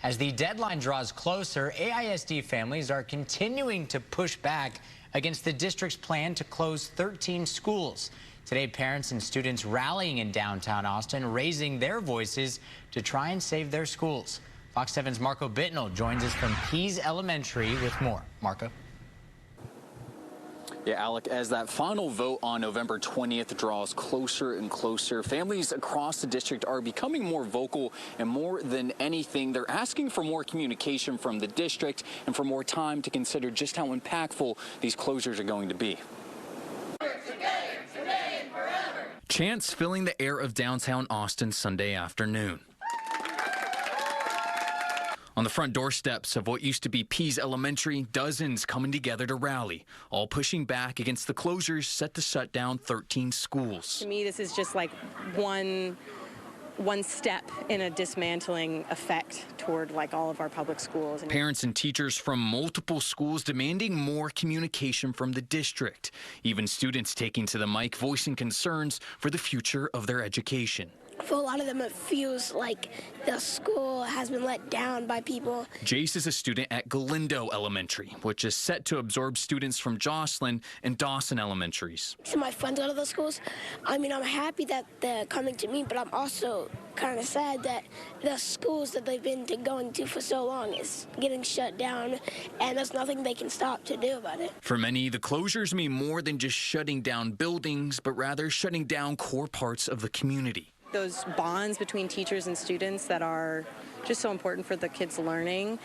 As the deadline draws closer, AISD families are continuing to push back against the district's plan to close 13 schools. Today, parents and students rallying in downtown Austin, raising their voices to try and save their schools. Fox 7's Marco Bittnell joins us from Pease Elementary with more. Marco. Yeah, Alec, as that final vote on November 20th draws closer and closer, families across the district are becoming more vocal, and more than anything, they're asking for more communication from the district and for more time to consider just how impactful these closures are going to be. Chants filling the air of downtown Austin Sunday afternoon. On the front doorsteps of what used to be Pease Elementary, dozens coming together to rally, all pushing back against the closures set to shut down 13 schools. To me, this is just like one step in a dismantling effect toward like all of our public schools. Parents and teachers from multiple schools demanding more communication from the district. Even students taking to the mic voicing concerns for the future of their education. For a lot of them, it feels like the school has been let down by people. Jace is a student at Galindo Elementary, which is set to absorb students from Jocelyn and Dawson Elementaries. So my friends go to those schools. I mean, I'm happy that they're coming to me, but I'm also kind of sad that the schools that they've been going to for so long is getting shut down, and there's nothing they can stop to do about it. For many, the closures mean more than just shutting down buildings, but rather shutting down core parts of the community. Those bonds between teachers and students that are just so important for the kids' learning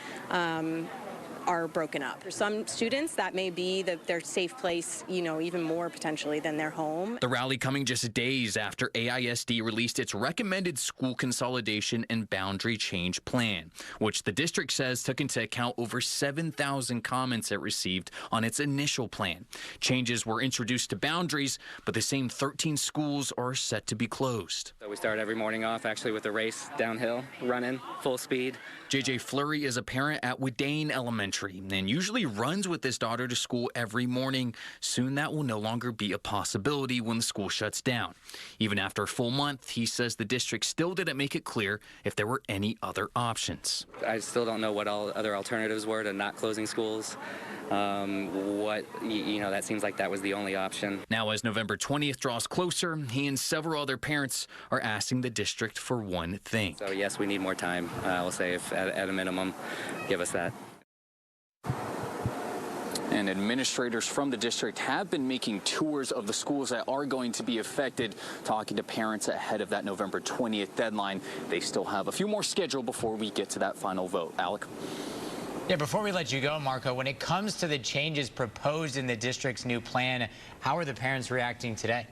are broken up. For some students, that may be their safe place, you know, even more potentially than their home. The rally coming just days after AISD released its recommended school consolidation and boundary change plan, which the district says took into account over 7,000 comments it received on its initial plan. Changes were introduced to boundaries, but the same 13 schools are set to be closed. So we start every morning off actually with a race downhill, running full speed. JJ Fleury is a parent at Wadane Elementary and usually runs with his daughter to school every morning. Soon that will no longer be a possibility when the school shuts down. Even after a full month, he says the district still didn't make it clear if there were any other options. I still don't know what all other alternatives were to not closing schools. That seems like that was the only option. Now, as November 20th draws closer, he and several other parents are asking the district for one thing. So yes, we need more time. We'll say if at a minimum, give us that. And administrators from the district have been making tours of the schools that are going to be affected, talking to parents ahead of that November 20th deadline. They still have a few more scheduled before we get to that final vote. Alec? Yeah, before we let you go, Marco, when it comes to the changes proposed in the district's new plan, how are the parents reacting today?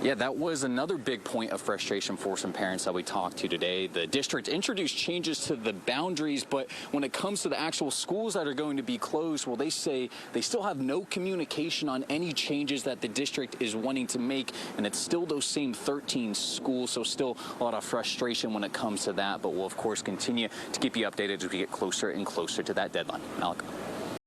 Yeah, that was another big point of frustration for some parents that we talked to today. The district introduced changes to the boundaries, but when it comes to the actual schools that are going to be closed, well, they say they still have no communication on any changes that the district is wanting to make, and it's still those same 13 schools, so still a lot of frustration when it comes to that, but we'll, of course, continue to keep you updated as we get closer and closer to that deadline. Alec.